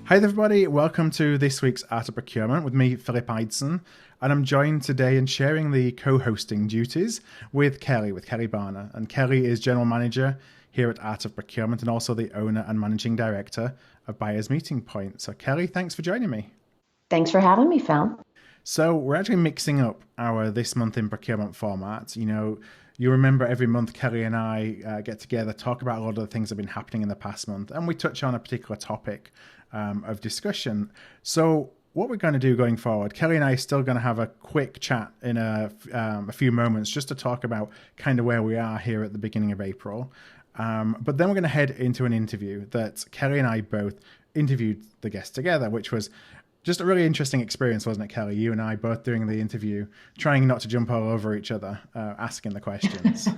Hi everybody, welcome to this week's Art of Procurement with me, Philip Eidson, and I'm joined today in sharing the co-hosting duties with Kelly Barner. And Kelly is General Manager here at Art of Procurement and also the owner and Managing Director of Buyers Meeting Point. So Kelly, thanks for joining me. Thanks for having me, Phil. So we're actually mixing up our This Month in Procurement format. You remember every month Kelly and I get together, talk about a lot of the things that have been happening in the past month, and we touch on a particular topic of discussion. So what we're going to do going forward, Kelly and I are still going to have a quick chat in a few moments just to talk about kind of where we are here at the beginning of April. But then we're going to head into an interview that Kelly and I both interviewed the guests together, which was just a really interesting experience, wasn't it, Kelly? You and I both doing the interview, trying not to jump all over each other, asking the questions.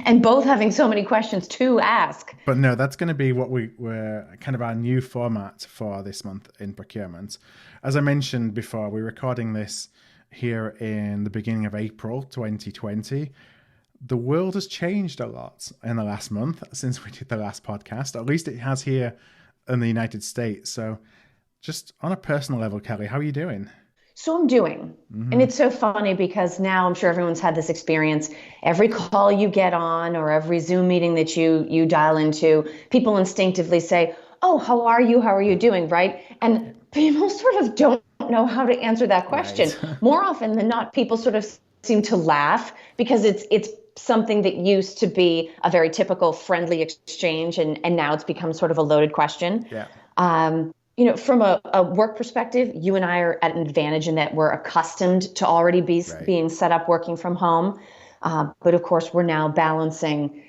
And both having so many questions to ask. But no, that's going to be what we're kind of our new format for this month in procurement. As I mentioned before, we're recording this here in the beginning of April 2020. The world has changed a lot in the last month since we did the last podcast. At least it has here in the United States. So just on a personal level, Kelly, how are you doing? So I'm doing. And it's so funny because now I'm sure everyone's had this experience. Every call you get on or every Zoom meeting that you dial into, people instinctively say, "Oh, how are you? How are you doing?" Right? And people sort of don't know how to answer that question. Right. More often than not, people sort of seem to laugh because it's something that used to be a very typical friendly exchange, and now it's become sort of a loaded question. Yeah. From a work perspective, you and I are at an advantage in that we're accustomed to already being set up working from home. But of course, we're now balancing,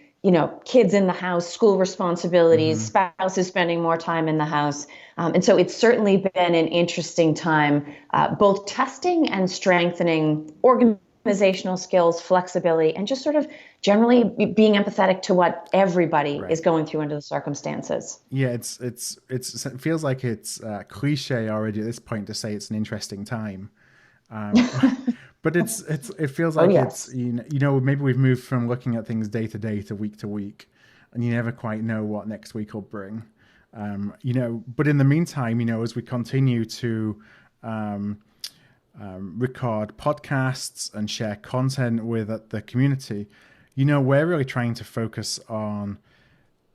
kids in the house, school responsibilities, spouses spending more time in the house. And so it's certainly been an interesting time, both testing and strengthening organizational skills, flexibility, and just sort of generally being empathetic to what everybody is going through under the circumstances. Yeah, it feels like it's cliche already at this point to say it's an interesting time, um, but it feels like Yes. it's maybe we've moved from looking at things day to week, and you never quite know what next week will bring. But in the meantime, as we continue to record podcasts and share content with the community, we're really trying to focus on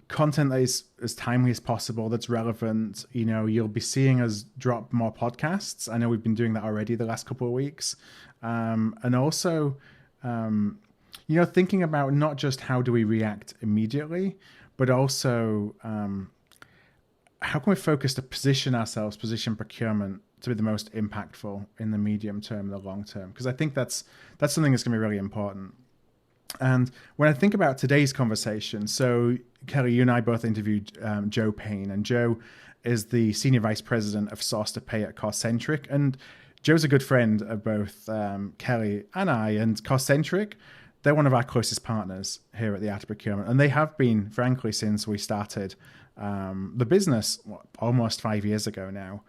content that is as timely as possible, that's relevant. You'll be seeing us drop more podcasts. I know we've been doing that already the last couple of weeks. And also, thinking about not just how do we react immediately, but also how can we focus to position procurement to be the most impactful in the medium term, the long term? Because I think that's something that's going to be really important. And when I think about today's conversation, so Kelly, you and I both interviewed Joe Payne, and Joe is the Senior Vice President of Source to Pay at Corcentric. And Joe's a good friend of both Kelly and I, and Corcentric, they're one of our closest partners here at the Art of Procurement. And they have been, frankly, since we started the business almost 5 years ago now.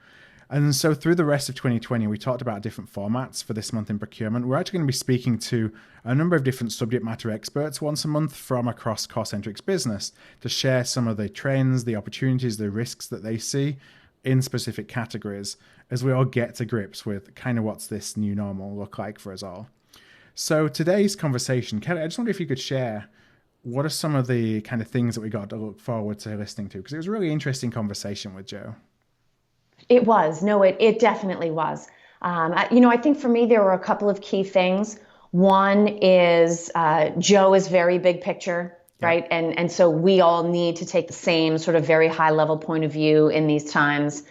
And so through the rest of 2020, we talked about different formats for this month in procurement. We're actually going to be speaking to a number of different subject matter experts once a month from across CoreCentric's business to share some of the trends, the opportunities, the risks that they see in specific categories as we all get to grips with kind of what's this new normal look like for us all. So today's conversation, Kelly, I just wonder if you could share what are some of the kind of things that we got to look forward to listening to, because it was a really interesting conversation with Joe. It was. No, it definitely was. I think for me, there were a couple of key things. One is Joe is very big picture, right? And so we all need to take the same sort of very high level point of view in these times.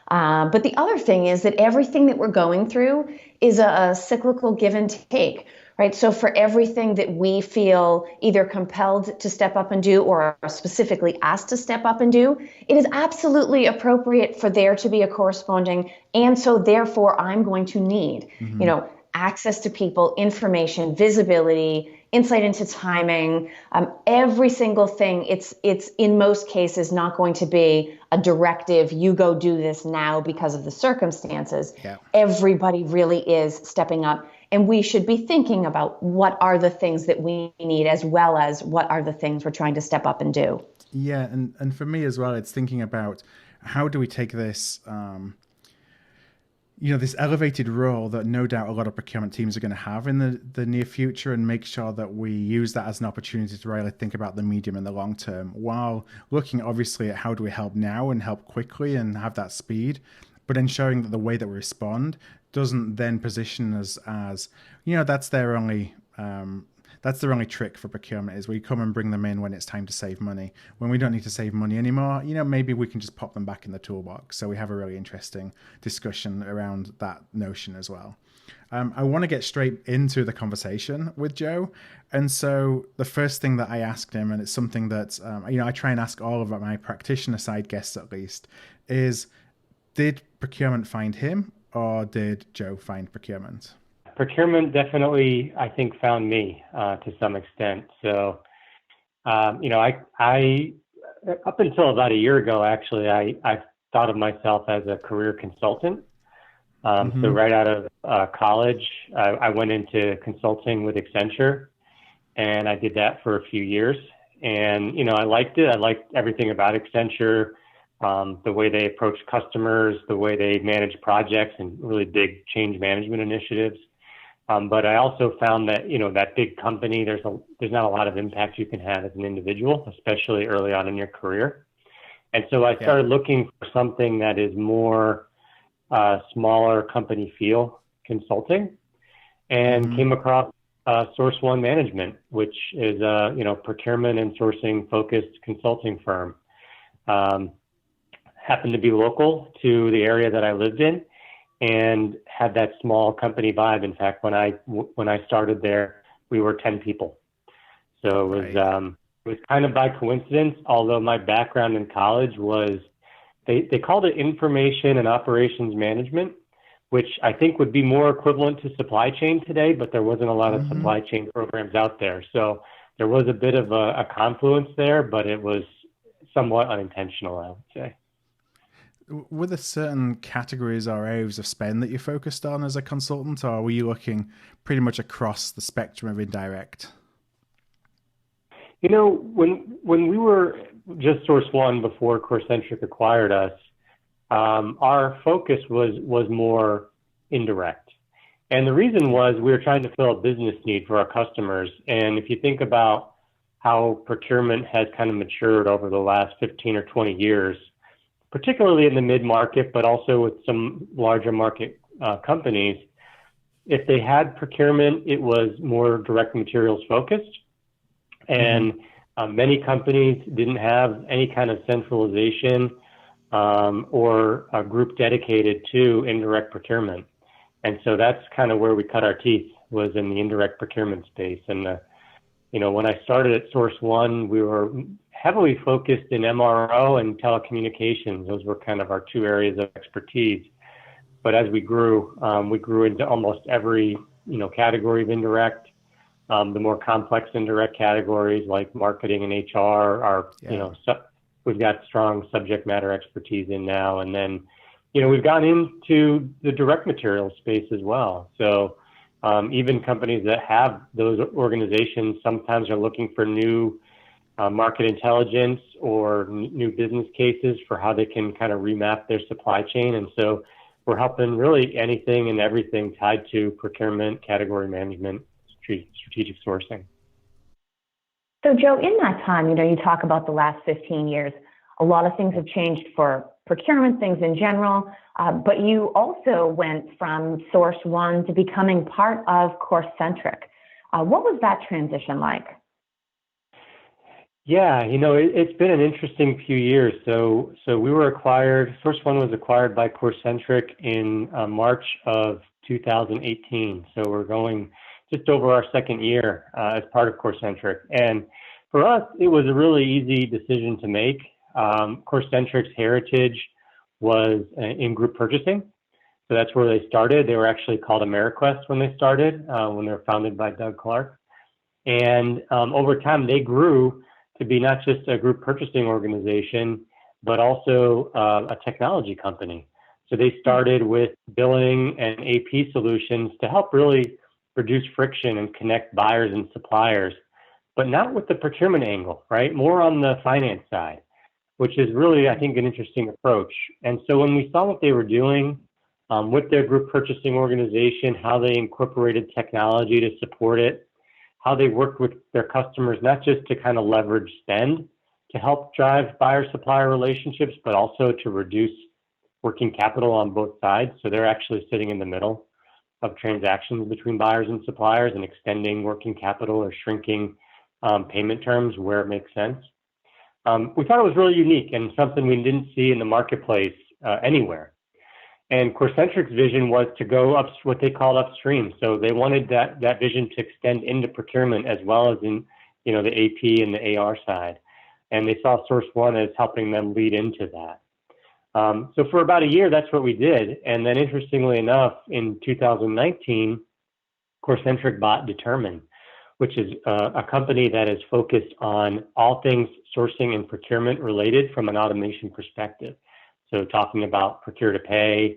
But the other thing is that everything that we're going through is a cyclical give and take, right? So for everything that we feel either compelled to step up and do or are specifically asked to step up and do, it is absolutely appropriate for there to be a corresponding. And so therefore I'm going to need, access to people, information, visibility, insight into timing, every single thing. It's in most cases not going to be a directive, you go do this now because of the circumstances. Yeah. Everybody really is stepping up. And we should be thinking about what are the things that we need as well as what are the things we're trying to step up and do. Yeah, and for me as well, it's thinking about how do we take this, this elevated role that no doubt a lot of procurement teams are going to have in the near future, and make sure that we use that as an opportunity to really think about the medium and the long term, while looking obviously at how do we help now and help quickly and have that speed, but ensuring that the way that we respond doesn't then position us as, that's their only trick for procurement, is we come and bring them in when it's time to save money. When we don't need to save money anymore, maybe we can just pop them back in the toolbox. So we have a really interesting discussion around that notion as well. I want to get straight into the conversation with Joe. And so the first thing that I asked him, and it's something that, I try and ask all of my practitioner side guests at least, is did procurement find him, or did Joe find procurement? Procurement definitely, I think, found me to some extent. So, I up until about a year ago, actually, I thought of myself as a career consultant. So right out of college, I went into consulting with Accenture, and I did that for a few years. And, I liked it. I liked everything about Accenture, the way they approach customers, the way they manage projects and really big change management initiatives. But I also found that, that big company, there's not a lot of impact you can have as an individual, especially early on in your career. And so I started looking for something that is more smaller company feel consulting, and came across Source One Management, which is a, procurement and sourcing focused consulting firm. Happened to be local to the area that I lived in, and had that small company vibe. In fact, when I started there, we were 10 people. So it was kind of by coincidence, although my background in college was, they called it information and operations management, which I think would be more equivalent to supply chain today, but there wasn't a lot of supply chain programs out there. So there was a bit of a confluence there, but it was somewhat unintentional, I would say. Were there certain categories or areas of spend that you focused on as a consultant, or were you looking pretty much across the spectrum of indirect? When we were just Source One before CoreCentric acquired us, our focus was more indirect. And the reason was we were trying to fill a business need for our customers. And if you think about how procurement has kind of matured over the last 15 or 20 years, particularly in the mid-market, but also with some larger market companies, if they had procurement, it was more direct materials focused. And many companies didn't have any kind of centralization or a group dedicated to indirect procurement. And so that's kind of where we cut our teeth, was in the indirect procurement space. And, when I started at Source One, we were heavily focused in MRO and telecommunications. Those were kind of our two areas of expertise. But as we grew into almost every, category of indirect. The more complex indirect categories like marketing and HR are, we've got strong subject matter expertise in now. And then, we've gone into the direct materials space as well. So even companies that have those organizations sometimes are looking for new market intelligence or new business cases for how they can kind of remap their supply chain. And so we're helping really anything and everything tied to procurement, category management, strategic sourcing. So Joe, in that time, you talk about the last 15 years, a lot of things have changed for procurement, things in general, but you also went from Source One to becoming part of CoreCentric. What was that transition like? Yeah, it's been an interesting few years. So we were acquired, Source One was acquired by CoreCentric in March of 2018. So we're going just over our second year as part of CoreCentric. And for us, it was a really easy decision to make. CoreCentric's heritage was in group purchasing. So that's where they started. They were actually called AmeriQuest when they started, when they were founded by Doug Clark. And over time, they grew to be not just a group purchasing organization, but also a technology company. So they started with billing and AP solutions to help really reduce friction and connect buyers and suppliers, but not with the procurement angle, right? More on the finance side, which is really, I think, an interesting approach. And so when we saw what they were doing with their group purchasing organization, how they incorporated technology to support it, how they worked with their customers, not just to kind of leverage spend to help drive buyer-supplier relationships, but also to reduce working capital on both sides. So they're actually sitting in the middle of transactions between buyers and suppliers and extending working capital or shrinking payment terms where it makes sense. We thought it was really unique and something we didn't see in the marketplace anywhere. And CoreCentric's vision was to go up what they called upstream. So they wanted that vision to extend into procurement as well as in the AP and the AR side. And they saw Source One as helping them lead into that. So for about a year, that's what we did. And then interestingly enough, in 2019, CoreCentric bought Determine, which is a company that is focused on all things sourcing and procurement related from an automation perspective. So talking about procure to pay,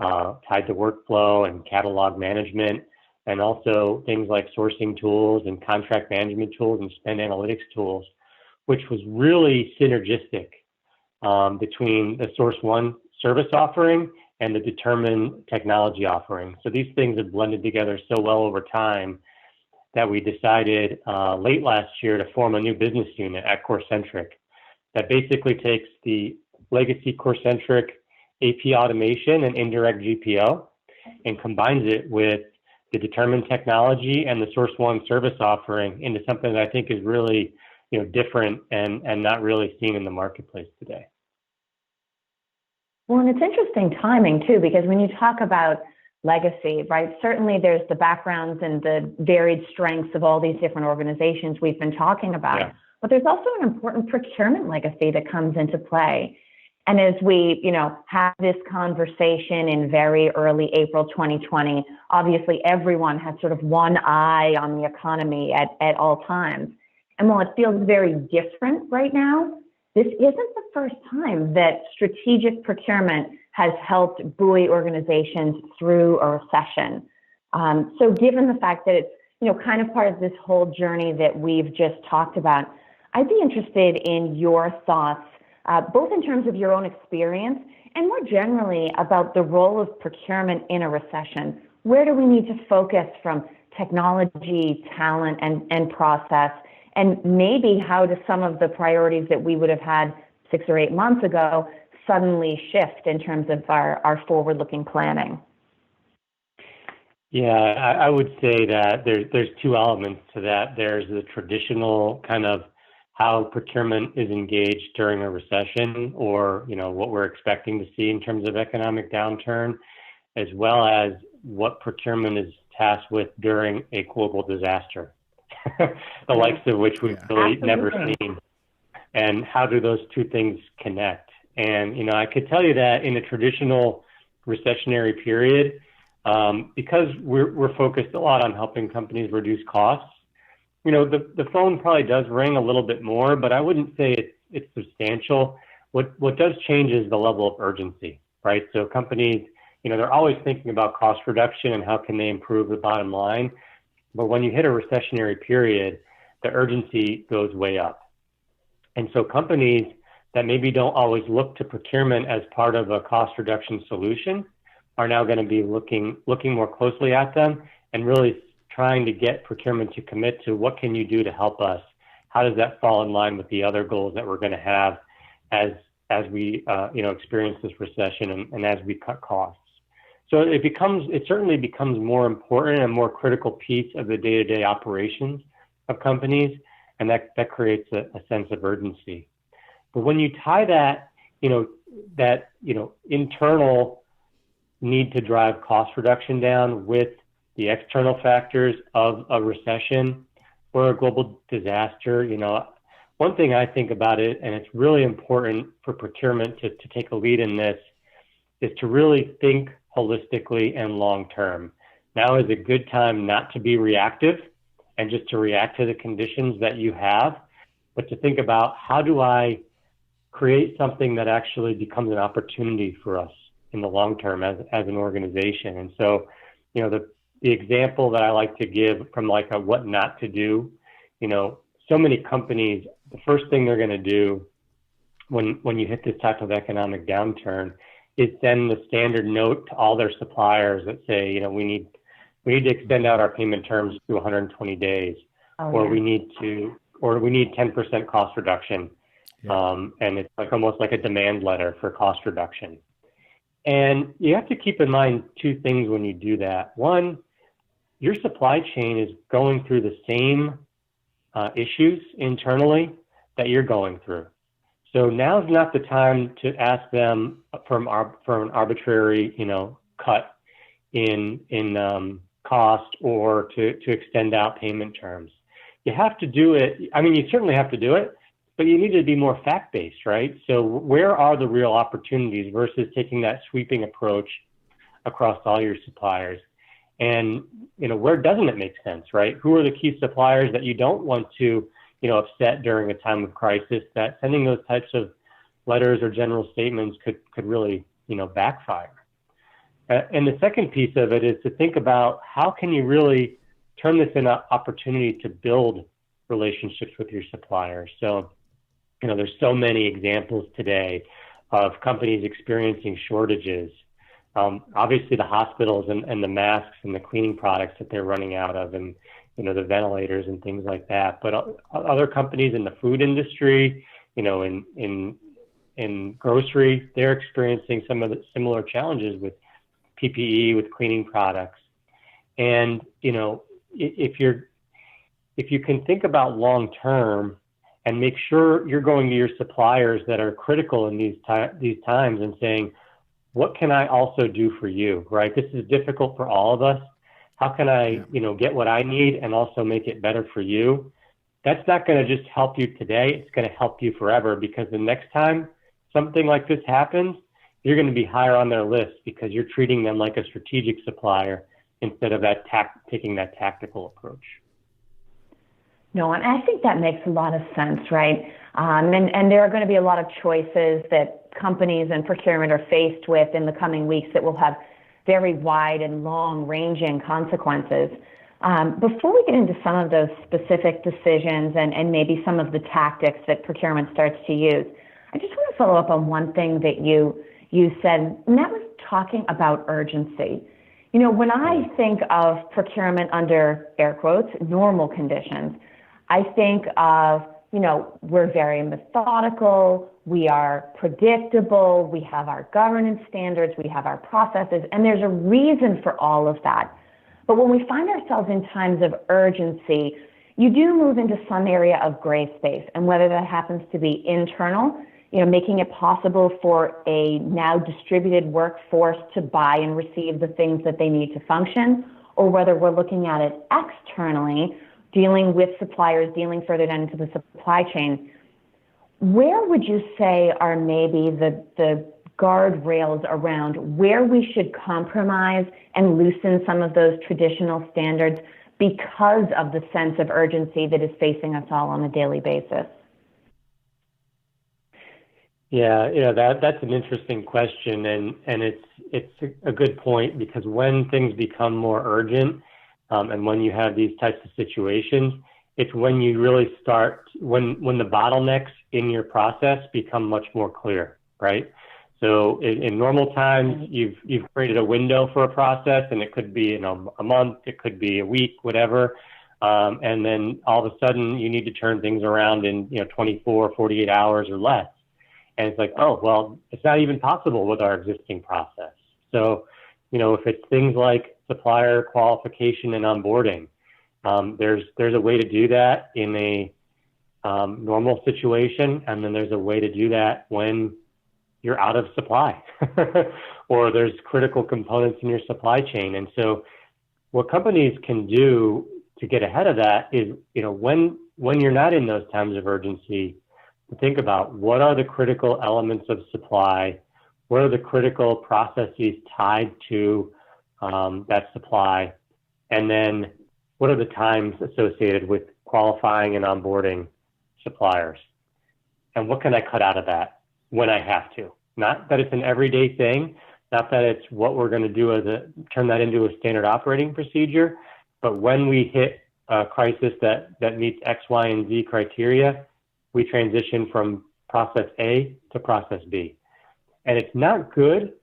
tied to workflow and catalog management, and also things like sourcing tools and contract management tools and spend analytics tools, which was really synergistic between the Source One service offering and the Determine technology offering. So these things have blended together so well over time that we decided late last year to form a new business unit at CoreCentric that basically takes the legacy CoreCentric AP automation and indirect GPO and combines it with the Determine technology and the Source One service offering into something that I think is really different and not really seen in the marketplace today. Well, and it's interesting timing too, because when you talk about legacy, right, certainly there's the backgrounds and the varied strengths of all these different organizations we've been talking about, yeah. But there's also an important procurement legacy that comes into play. And as we, have this conversation in very early April 2020, obviously everyone has sort of one eye on the economy at all times. And while it feels very different right now, this isn't the first time that strategic procurement has helped buoy organizations through a recession. So given the fact that it's, kind of part of this whole journey that we've just talked about, I'd be interested in your thoughts, both in terms of your own experience and more generally about the role of procurement in a recession. Where do we need to focus from technology, talent, and process? And maybe how do some of the priorities that we would have had 6 or 8 months ago suddenly shift in terms of our forward-looking planning? Yeah, I would say that there's two elements to that. There's the traditional kind of how procurement is engaged during a recession, or what we're expecting to see in terms of economic downturn, as well as what procurement is tasked with during a global disaster, the likes of which we've really never seen. And how do those two things connect? And I could tell you that in a traditional recessionary period, because we're focused a lot on helping companies reduce costs, the phone probably does ring a little bit more, but I wouldn't say it's substantial. What does change is the level of urgency, right? So companies, they're always thinking about cost reduction and how can they improve the bottom line. But when you hit a recessionary period, the urgency goes way up. And so companies that maybe don't always look to procurement as part of a cost reduction solution are now going to be looking more closely at them and really trying to get procurement to commit to what can you do to help us? How does that fall in line with the other goals that we're going to have as we experience this recession and as we cut costs? So it certainly becomes more important and more critical piece of the day-to-day operations of companies, and that creates a sense of urgency. But when you tie that internal need to drive cost reduction down with the external factors of a recession or a global disaster, one thing I think about it, and it's really important for procurement to take a lead in this, is to really think holistically and long-term. Now is a good time not to be reactive and just to react to the conditions that you have, but to think about how do I create something that actually becomes an opportunity for us in the long term as an organization. And so, the example that I like to give from like a what not to do, so many companies, the first thing they're going to do when you hit this type of economic downturn, is send the standard note to all their suppliers that say, you know, we need to extend out our payment terms to 120 days, or we need 10% cost reduction. And it's like almost like a demand letter for cost reduction. And you have to keep in mind two things when you do that. One, your supply chain is going through the same issues internally that you're going through. So now's not the time to ask them for an arbitrary, you know, cut in cost or to extend out payment terms. You have to do it. I mean, you certainly have to do it, but you need to be more fact-based, right? So where are the real opportunities versus taking that sweeping approach across all your suppliers? And, you know, where doesn't it make sense, right? Who are the key suppliers that you don't want to, you know, upset during a time of crisis, that sending those types of letters or general statements could really, you know, backfire. And the second piece of it is to think about how can you really turn this into an opportunity to build relationships with your suppliers. So, you know, there's so many examples today of companies experiencing shortages. Obviously the hospitals and the masks and the cleaning products that they're running out of, and, you know, the ventilators and things like that. But other companies in the food industry, you know, in grocery, they're experiencing some of the similar challenges with PPE, with cleaning products. And, you know, if you can think about long term and make sure you're going to your suppliers that are critical in these times and saying, what can I also do for you, right? This is difficult for all of us. How can I, you know, get what I need and also make it better for you? That's not going to just help you today. It's going to help you forever, because the next time something like this happens, you're going to be higher on their list because you're treating them like a strategic supplier instead of taking that tactical approach. No, and I think that makes a lot of sense, right? And there are going to be a lot of choices that companies and procurement are faced with in the coming weeks that will have very wide and long-ranging consequences. Before we get into some of those specific decisions and maybe some of the tactics that procurement starts to use, I just want to follow up on one thing that you said, and that was talking about urgency. You know, when I think of procurement under air quotes, normal conditions, I think of, you know, we're very methodical, we are predictable, we have our governance standards, we have our processes, and there's a reason for all of that. But when we find ourselves in times of urgency, you do move into some area of gray space, and whether that happens to be internal, you know, making it possible for a now distributed workforce to buy and receive the things that they need to function, or whether we're looking at it externally, dealing with suppliers, dealing further down into the supply chain. Where would you say are maybe the guardrails around where we should compromise and loosen some of those traditional standards because of the sense of urgency that is facing us all on a daily basis? Yeah, you know, that's an interesting question, and it's a good point, because when things become more urgent, and when you have these types of situations, it's when you really start, when the bottlenecks in your process become much more clear, right? So in normal times, you've created a window for a process, and it could be, you know, a month, it could be a week, whatever. And then all of a sudden you need to turn things around in, you know, 24, 48 hours or less. And it's like, oh, well, it's not even possible with our existing process. So, you know, if it's things like supplier qualification and onboarding, there's a way to do that in a normal situation, and then there's a way to do that when you're out of supply or there's critical components in your supply chain. And so what companies can do to get ahead of that is, you know, when you're not in those times of urgency, to think about what are the critical elements of supply, what are the critical processes tied to that supply, and then what are the times associated with qualifying and onboarding suppliers, and what can I cut out of that when I have to? Not that it's an everyday thing, not that it's what we're going to do turn that into a standard operating procedure, but when we hit a crisis that meets X, Y, and Z criteria, we transition from process A to process B. And it's not good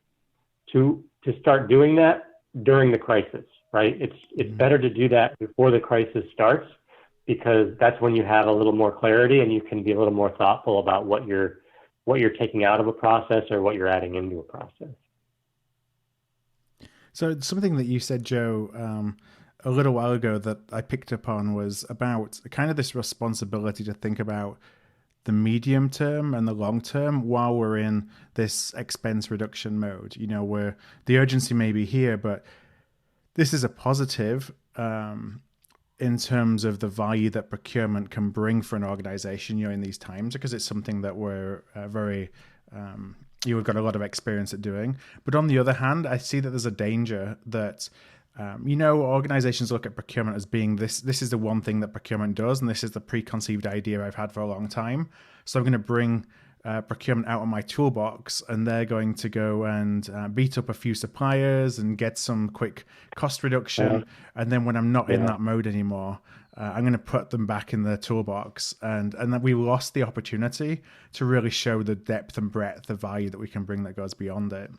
to start doing that during the crisis, right? It's better to do that before the crisis starts, because that's when you have a little more clarity and you can be a little more thoughtful about what you're taking out of a process or what you're adding into a process. So something that you said, Joe, a little while ago that I picked up on was about kind of this responsibility to think about the medium term and the long term while we're in this expense reduction mode, where the urgency may be here, but this is a positive in terms of the value that procurement can bring for an organization, in these times, because it's something that we're we've got a lot of experience at doing. But on the other hand, I see that there's a danger that organizations look at procurement as being this is the one thing that procurement does, and this is the preconceived idea I've had for a long time. So I'm going to bring procurement out of my toolbox, and they're going to go and beat up a few suppliers and get some quick cost reduction. And then when I'm not in that mode anymore, I'm going to put them back in the toolbox. And then we lost the opportunity to really show the depth and breadth of value that we can bring that goes beyond it.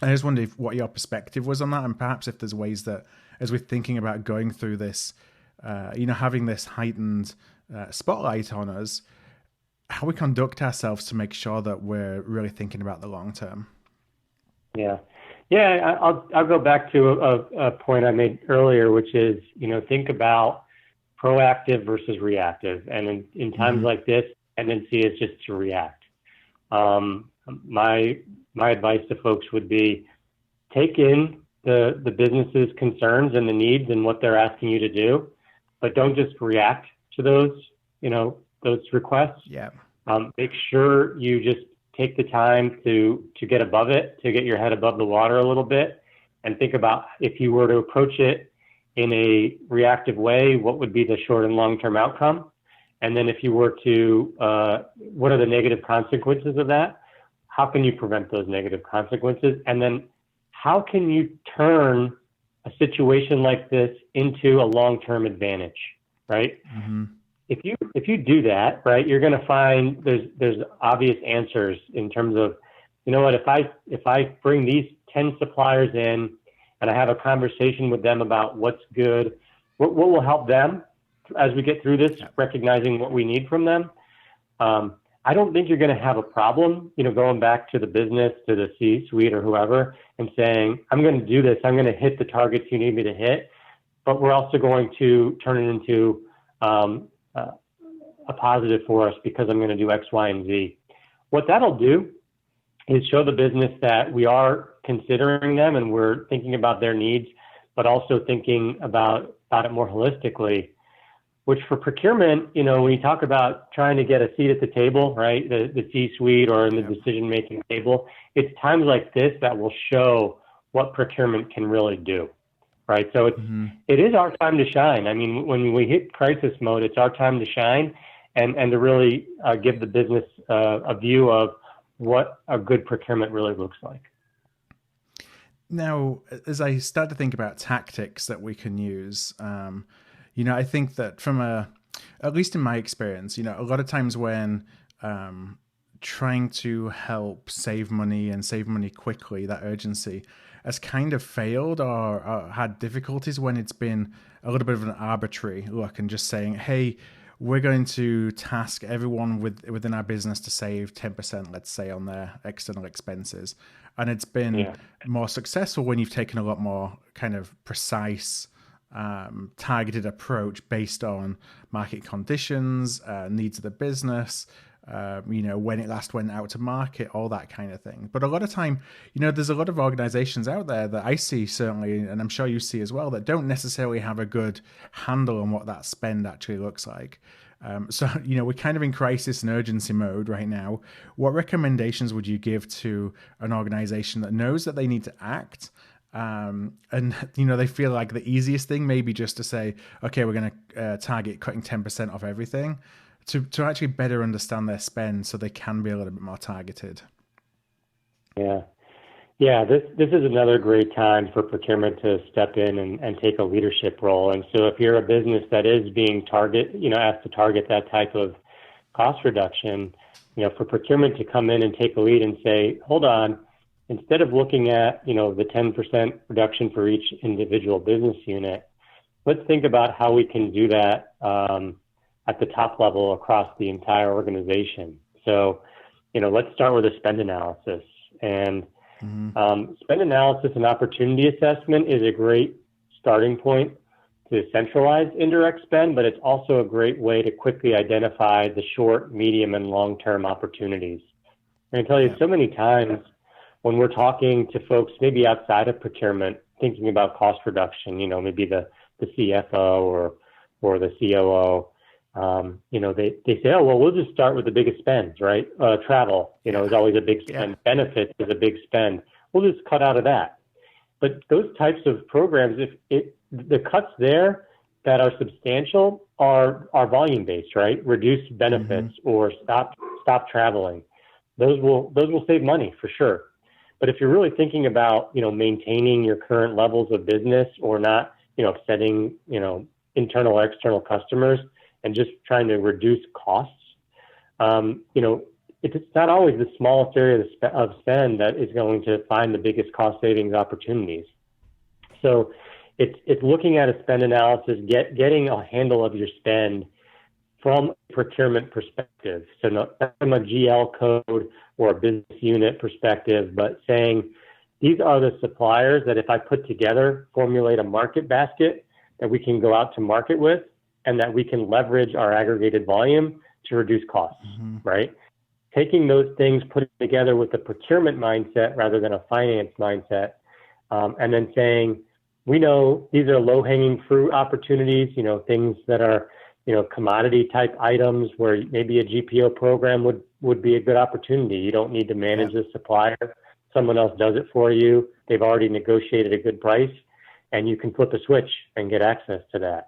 I just wondered what your perspective was on that, and perhaps if there's ways that, as we're thinking about going through this, having this heightened spotlight on us, how we conduct ourselves to make sure that we're really thinking about the long term. Yeah. I'll go back to a point I made earlier, which is, think about proactive versus reactive. And in times like this, tendency is just to react. My advice to folks would be take in the business's concerns and the needs and what they're asking you to do, but don't just react to those requests. Yeah. Make sure you just take the time to get above it, to get your head above the water a little bit, and think about if you were to approach it in a reactive way, what would be the short and long-term outcome? And then if you were to, what are the negative consequences of that? How can you prevent those negative consequences? And then how can you turn a situation like this into a long-term advantage, right? Mm-hmm. If you do that, right, you're going to find there's obvious answers in terms of, if I bring these 10 suppliers in and I have a conversation with them about what's good, what will help them as we get through this, recognizing what we need from them. I don't think you're going to have a problem, going back to the business, to the C-suite or whoever, and saying, I'm going to do this. I'm going to hit the targets you need me to hit, but we're also going to turn it into a positive for us because I'm going to do X, Y, and Z. What that'll do is show the business that we are considering them and we're thinking about their needs, but also thinking about it more holistically. Which for procurement, when you talk about trying to get a seat at the table, right, the C-suite or in the decision-making table, it's times like this that will show what procurement can really do, right? So it is our time to shine. I mean, when we hit crisis mode, it's our time to shine and to really give the business a view of what a good procurement really looks like. Now, as I start to think about tactics that we can use, I think that at least in my experience, a lot of times when trying to help save money and save money quickly, that urgency has kind of failed or had difficulties when it's been a little bit of an arbitrary look and just saying, hey, we're going to task everyone within our business to save 10%, let's say, on their external expenses. And it's been more successful when you've taken a lot more kind of precise targeted approach based on market conditions, needs of the business, when it last went out to market, all that kind of thing. But a lot of time, there's a lot of organizations out there that I see certainly, and I'm sure you see as well, that don't necessarily have a good handle on what that spend actually looks like. So, we're kind of in crisis and urgency mode right now. What recommendations would you give to an organization that knows that they need to act, and they feel like the easiest thing may be just to say, okay, we're going to target cutting 10% off everything, to actually better understand their spend so they can be a little bit more targeted? This is another great time for procurement to step in and take a leadership role. And so if you're a business that is being asked to target that type of cost reduction, for procurement to come in and take a lead and say, hold on, instead of looking at, the 10% reduction for each individual business unit, let's think about how we can do that at the top level across the entire organization. So, let's start with a spend analysis. And spend analysis and opportunity assessment is a great starting point to centralize indirect spend, but it's also a great way to quickly identify the short, medium, and long-term opportunities. I'm going to tell you, so many times when we're talking to folks, maybe outside of procurement, thinking about cost reduction, maybe the CFO or the COO, they say, oh, well, we'll just start with the biggest spends, right? Travel, is always a big spend. Yeah. Benefits is a big spend. We'll just cut out of that. But those types of programs, the cuts there that are substantial are volume-based, right? Reduce benefits or stop traveling. Those will save money for sure. But if you're really thinking about, maintaining your current levels of business or not, setting, internal or external customers and just trying to reduce costs, it's not always the smallest area of spend that is going to find the biggest cost savings opportunities. So it's looking at a spend analysis, getting a handle of your spend from a procurement perspective. So not from a GL code or a business unit perspective, but saying, these are the suppliers that if I put together, formulate a market basket that we can go out to market with, and that we can leverage our aggregated volume to reduce costs, right? Taking those things, putting together with a procurement mindset rather than a finance mindset, and then saying, we know these are low-hanging fruit opportunities, things that are, commodity type items where maybe a GPO program would be a good opportunity. You don't need to manage the supplier. Someone else does it for you. They've already negotiated a good price, and you can flip a switch and get access to that.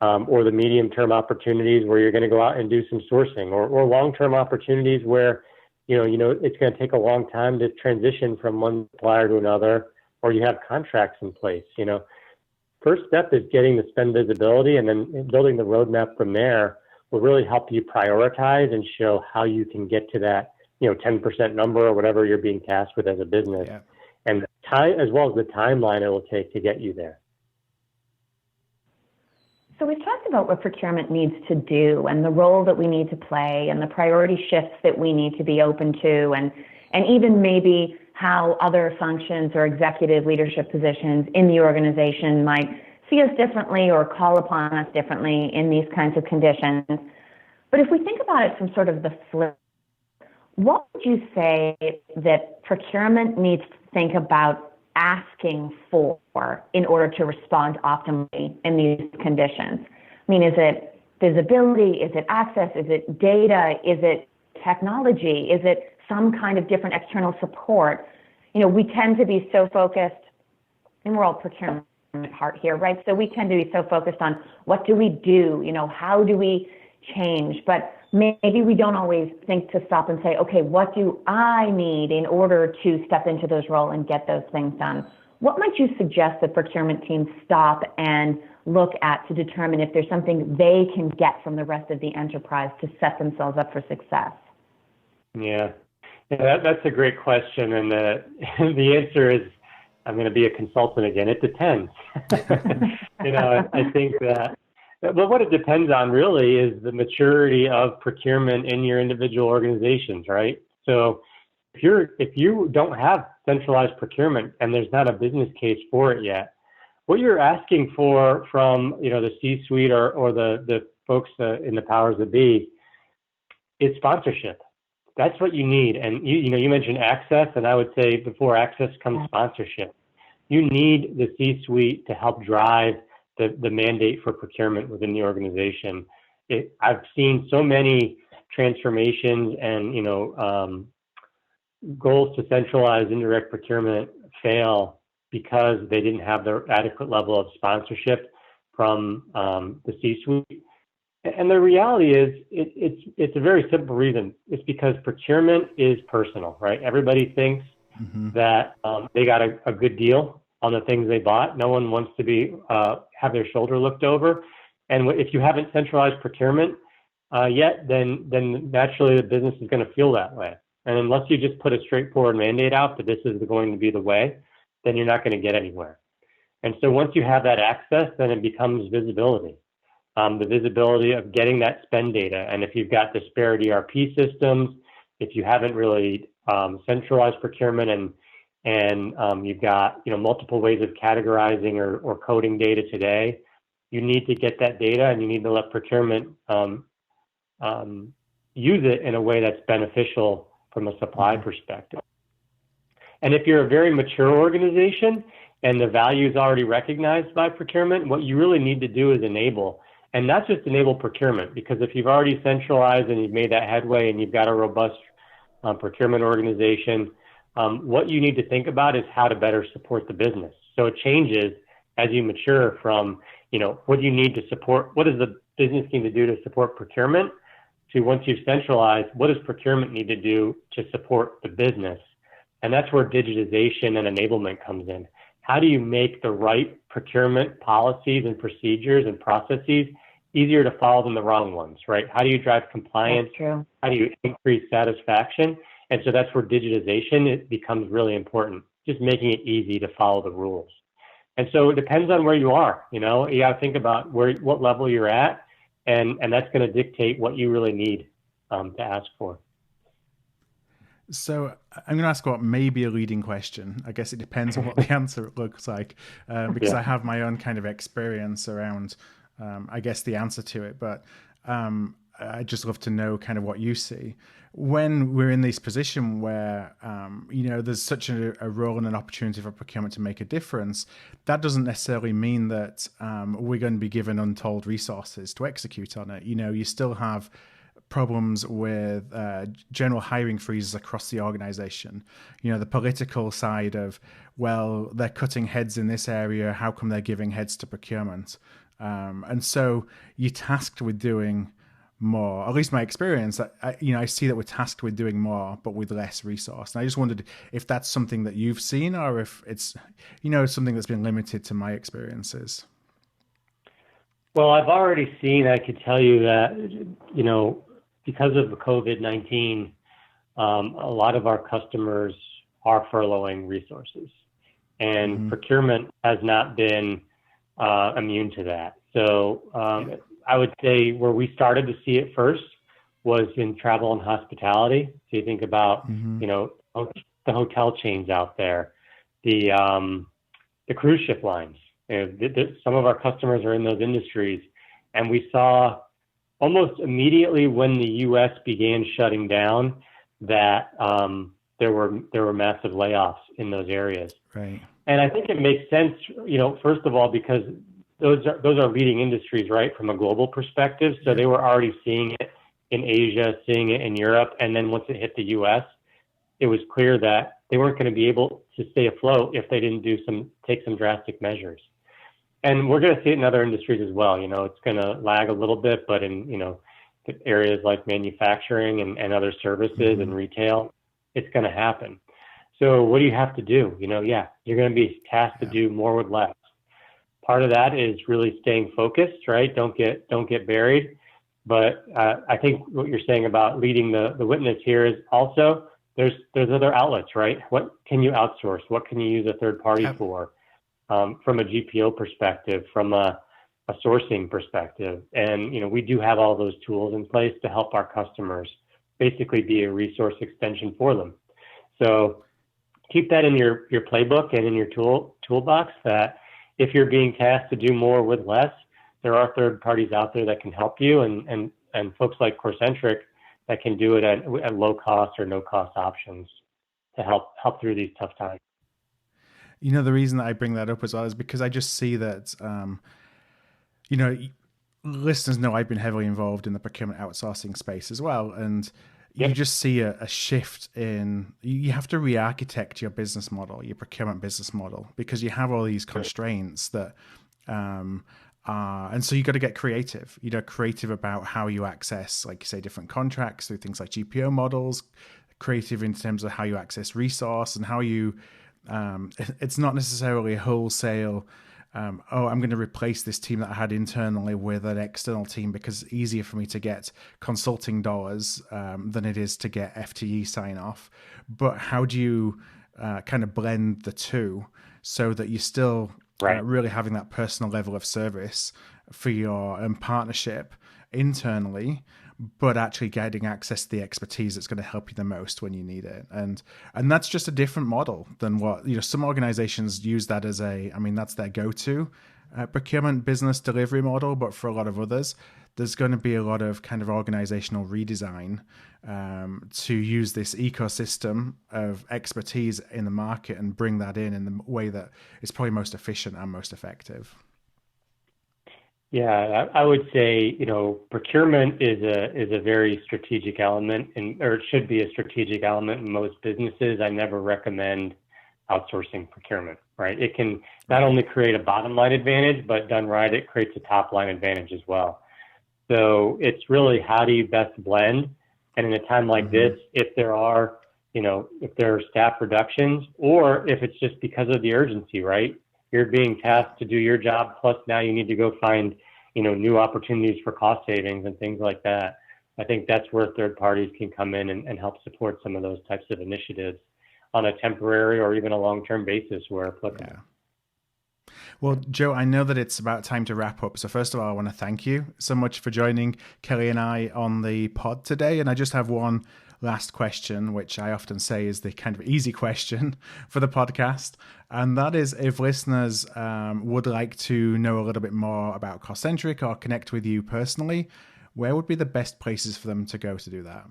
Or the medium-term opportunities where you're going to go out and do some sourcing, or long-term opportunities where, it's going to take a long time to transition from one supplier to another, or you have contracts in place. First step is getting the spend visibility, and then building the roadmap from there will really help you prioritize and show how you can get to that, 10% number or whatever you're being tasked with as a business, and the time, as well as the timeline it will take to get you there. So we've talked about what procurement needs to do and the role that we need to play and the priority shifts that we need to be open to, and even maybe how other functions or executive leadership positions in the organization might see us differently or call upon us differently in these kinds of conditions. But if we think about it from sort of the flip, what would you say that procurement needs to think about asking for in order to respond optimally in these conditions? I mean, is it visibility? Is it access? Is it data? Is it technology? Is it some kind of different external support? We tend to be so focused, and we're all procurement at heart here, right? So we tend to be so focused on what do we do? How do we change? But maybe we don't always think to stop and say, okay, what do I need in order to step into those roles and get those things done? What might you suggest that procurement teams stop and look at to determine if there's something they can get from the rest of the enterprise to set themselves up for success? Yeah, that's a great question. And the answer is, I'm going to be a consultant again. It depends. I think that, but what it depends on really is the maturity of procurement in your individual organizations, right? So if you don't have centralized procurement and there's not a business case for it yet, what you're asking for from the C-suite or the folks in the powers that be is sponsorship. That's what you need. And you mentioned access, and I would say before access comes sponsorship. You need the C-suite to help drive the mandate for procurement within the organization. I've seen so many transformations and goals to centralize indirect procurement fail because they didn't have the adequate level of sponsorship from the C-suite. And the reality is, it's a very simple reason. It's because procurement is personal, right? Everybody thinks that they got a good deal on the things they bought. No one wants to have their shoulder looked over. And if you haven't centralized procurement, yet, then naturally the business is going to feel that way. And unless you just put a straightforward mandate out that this is going to be the way, then you're not going to get anywhere. And so once you have that access, then it becomes visibility. The visibility of getting that spend data. And if you've got disparate ERP systems, if you haven't really centralized procurement and you've got multiple ways of categorizing or coding data today, you need to get that data and you need to let procurement use it in a way that's beneficial from a supply perspective. And if you're a very mature organization and the value is already recognized by procurement, what you really need to do is enable. And not just enable procurement, because if you've already centralized and you've made that headway and you've got a robust procurement organization, what you need to think about is how to better support the business. So it changes as you mature from, what do you need to support? What does the business need to do to support procurement? To once you've centralized, what does procurement need to do to support the business? And that's where digitization and enablement comes in. How do you make the right procurement policies and procedures and processes easier to follow than the wrong ones, right? How do you drive compliance? That's true. How do you increase satisfaction? And so that's where digitization it becomes really important, just making it easy to follow the rules. And so it depends on where you are, you got to think about what level you're at, and that's going to dictate what you really need to ask for. So I'm going to ask what may be a leading question. I guess it depends on what the answer looks like, because I have my own kind of experience around, I guess, the answer to it. But I'd just love to know kind of what you see. When we're in this position where, there's such a role and an opportunity for procurement to make a difference, that doesn't necessarily mean that we're going to be given untold resources to execute on it. You still have problems with general hiring freezes across the organization. The political side of, well, they're cutting heads in this area. How come they're giving heads to procurement? And so you're tasked with doing more. At least my experience, I see that we're tasked with doing more, but with less resource. And I just wondered if that's something that you've seen, or if it's, something that's been limited to my experiences. Well, I've already seen, I could tell you that, because of the COVID-19, a lot of our customers are furloughing resources, and procurement has not been immune to that. So I would say where we started to see it first was in travel and hospitality. So you think about, the hotel chains out there, the cruise ship lines. Some of our customers are in those industries, and we saw almost immediately when the U.S. began shutting down that there were massive layoffs in those areas. Right. And I think it makes sense, first of all, because those are leading industries, right, from a global perspective. So they were already seeing it in Asia, seeing it in Europe, and then once it hit the U.S., it was clear that they weren't going to be able to stay afloat if they didn't take some drastic measures. And we're going to see it in other industries as well. It's going to lag a little bit, but in, areas like manufacturing and other services and retail, it's going to happen. So what do you have to do? You're going to be tasked to do more with less. Part of that is really staying focused, right? Don't get buried. But I think what you're saying about leading the witness here is also there's other outlets, right? What can you outsource? What can you use a third party for? From a GPO perspective, from a sourcing perspective. And, we do have all those tools in place to help our customers basically be a resource extension for them. So keep that in your playbook and in your toolbox, that if you're being tasked to do more with less, there are third parties out there that can help you, and folks like CoreCentric that can do it at low cost or no cost options to help through these tough times. The reason that I bring that up as well is because I just see that, listeners know I've been heavily involved in the procurement outsourcing space as well. And you just see a shift in, you have to re-architect your business model, your procurement business model, because you have all these constraints that, and so you got to get creative, creative about how you access, like you say, different contracts through things like GPO models, creative in terms of how you access resource and how you, it's not necessarily a wholesale I'm going to replace this team that I had internally with an external team because it's easier for me to get consulting dollars than it is to get FTE sign off. But how do you kind of blend the two so that you're still really having that personal level of service for your partnership internally, but actually getting access to the expertise that's going to help you the most when you need it. And that's just a different model than what, some organizations use that as that's their go-to procurement business delivery model. But for a lot of others, there's going to be a lot of kind of organizational redesign to use this ecosystem of expertise in the market and bring that in the way that is probably most efficient and most effective. Yeah, I would say, procurement is a very strategic element, or it should be a strategic element in most businesses. I never recommend outsourcing procurement, right? It can not only create a bottom line advantage, but done right, it creates a top line advantage as well. So it's really, how do you best blend? And in a time like this, if there are staff reductions, or if it's just because of the urgency, right? You're being tasked to do your job, plus now you need to go find, new opportunities for cost savings and things like that. I think that's where third parties can come in and help support some of those types of initiatives on a temporary or even a long-term basis where applicable. Yeah. Well, Joe, I know that it's about time to wrap up. So first of all, I want to thank you so much for joining Kelly and I on the pod today. And I just have one last question, which I often say is the kind of easy question for the podcast. And that is, if listeners would like to know a little bit more about Corcentric or connect with you personally, where would be the best places for them to go to do that?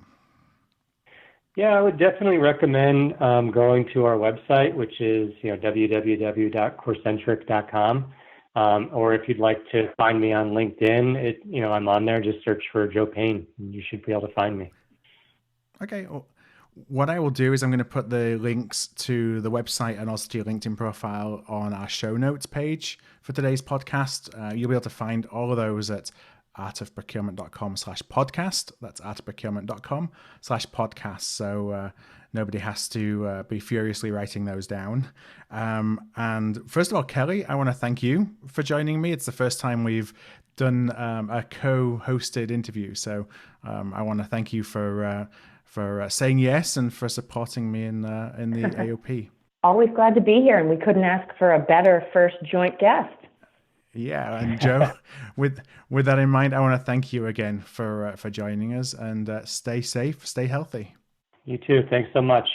Yeah, I would definitely recommend going to our website, which is www.CoreCentric.com. Or if you'd like to find me on LinkedIn, I'm on there. Just search for Joe Payne. You should be able to find me. Okay. Well, what I will do is I'm going to put the links to the website and also to your LinkedIn profile on our show notes page for today's podcast. You'll be able to find all of those at artofprocurement.com/podcast. That's artofprocurement.com/podcast. So nobody has to be furiously writing those down. And first of all, Kelly, I want to thank you for joining me. It's the first time we've done a co-hosted interview. So I want to thank you for saying yes and for supporting me in the AOP. Always glad to be here, and we couldn't ask for a better first joint guest. Yeah, and Joe, with that in mind, I want to thank you again for joining us, and stay safe, stay healthy. You too. Thanks so much.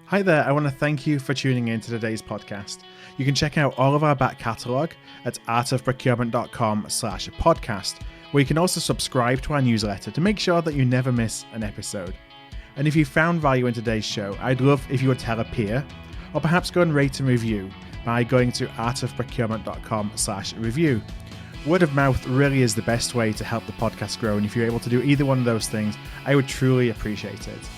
Hi there. I want to thank you for tuning in to today's podcast. You can check out all of our back catalogue at artofprocurement.com/podcast, where you can also subscribe to our newsletter to make sure that you never miss an episode. And if you found value in today's show, I'd love if you would tell a peer, or perhaps go and rate and review by going to artofprocurement.com/review. Word of mouth really is the best way to help the podcast grow, and if you're able to do either one of those things, I would truly appreciate it.